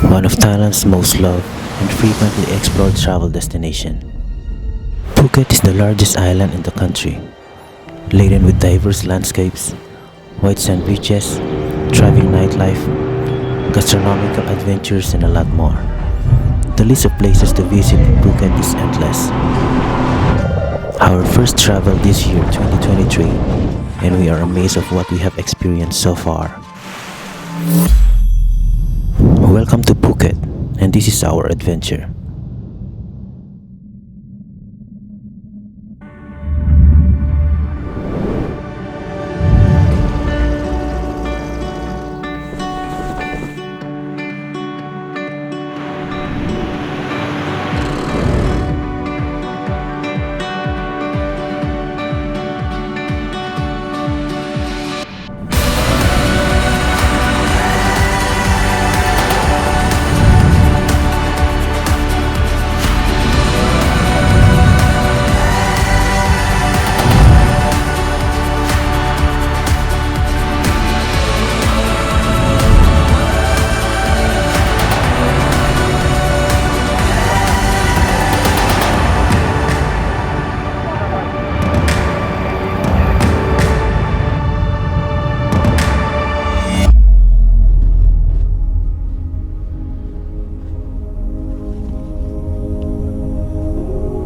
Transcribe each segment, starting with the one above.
one of Thailand's most loved and frequently explored travel destination. Phuket is the largest island in the country, laden with diverse landscapes, white sand beaches, thriving nightlife, gastronomical adventures, and a lot more. The list of places to visit in Phuket is endless. Our first travel this year, 2023, and we are amazed of what we have experienced so far. Welcome to Phuket, and this is our adventure.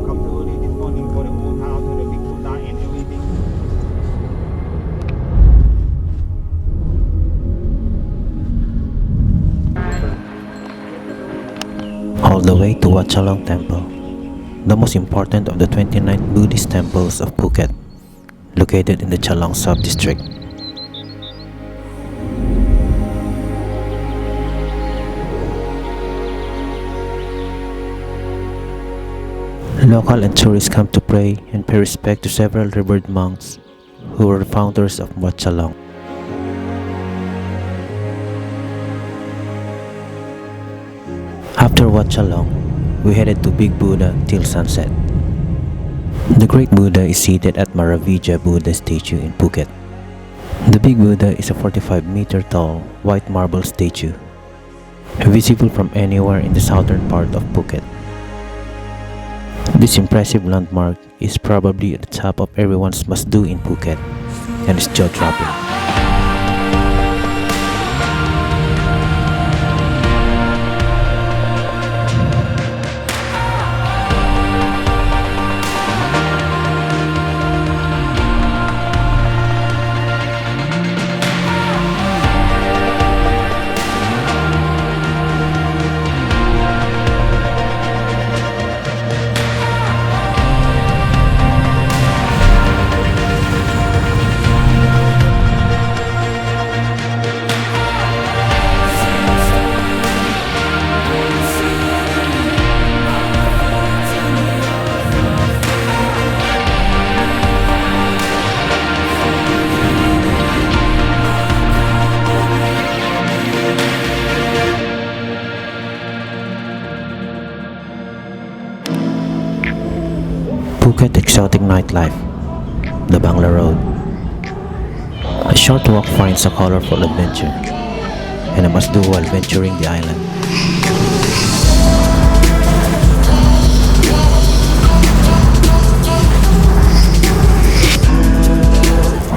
Come early this morning for the old house to the Big Buddha and everything. All the way to Wat Chalong Temple, the most important of the 29 Buddhist temples of Phuket, located in the Chalong sub-district. Local and tourists come to pray and pay respect to several revered monks who were founders of Wat Chalong. After Wat Chalong, we headed to Big Buddha till sunset. The Great Buddha is seated at Maravija Buddha statue in Phuket. The Big Buddha is a 45-meter tall white marble statue, visible from anywhere in the southern part of Phuket. This impressive landmark is probably at the top of everyone's must-do in Phuket, and is jaw-dropping. Phuket exotic nightlife, the Bangla Road. A short walk finds a colorful adventure, and a must-do while venturing the island.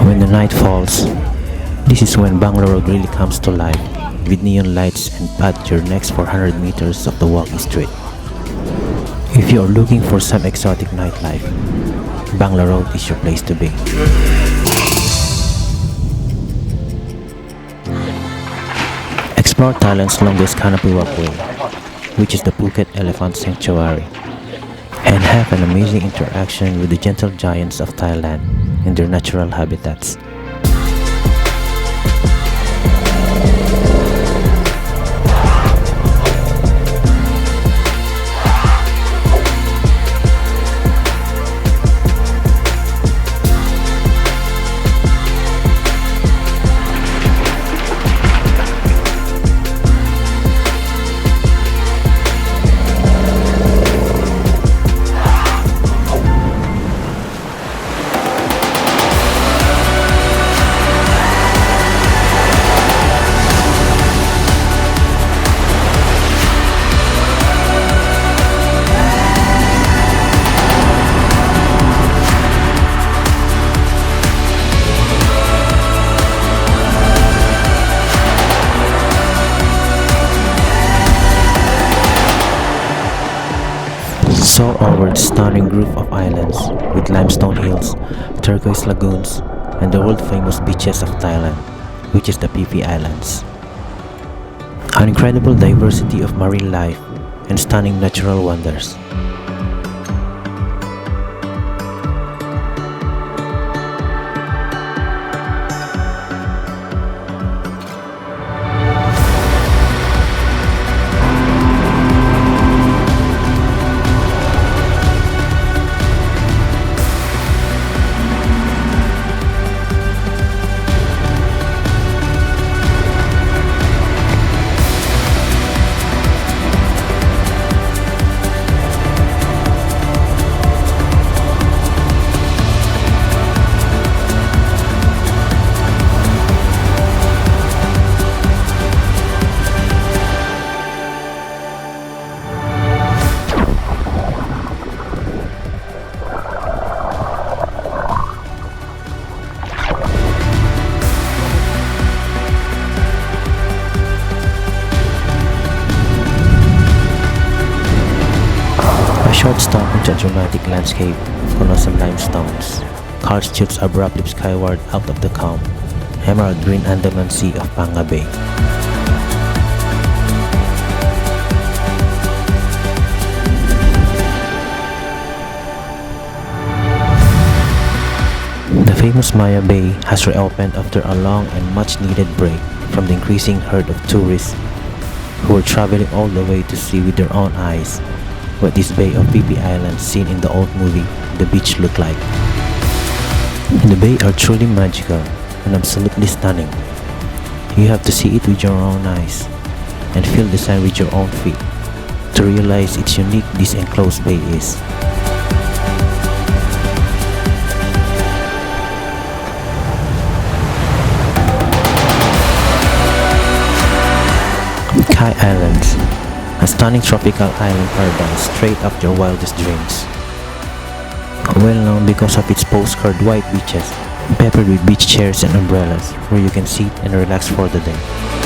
When the night falls, this is when Bangla Road really comes to life, with neon lights and path your next 400 meters of the walking street. If you are looking for some exotic nightlife, Bangla Road is your place to be. Explore Thailand's longest canopy walkway, which is the Phuket Elephant Sanctuary, and have an amazing interaction with the gentle giants of Thailand in their natural habitats. saw over the stunning group of islands with limestone hills, turquoise lagoons, and the world-famous beaches of Thailand, which is the Phi Phi Islands. An incredible diversity of marine life and stunning natural wonders. Short stop into a dramatic landscape of colossal limestones. Cars shoots abruptly skyward out of the calm, emerald green Andaman Sea of Phang Nga Bay. The famous Maya Bay has reopened after a long and much needed break from the increasing herd of tourists who were traveling all the way to see with their own eyes what this Bay of Phi Phi Islands seen in the old movie The Beach looked like. The bay are truly magical and absolutely stunning. You have to see it with your own eyes and feel the sand with your own feet to realize its unique this enclosed bay is. Khai Islands, a stunning tropical island paradise straight up your wildest dreams. Well known because of its postcard white beaches, peppered with beach chairs and umbrellas where you can sit and relax for the day.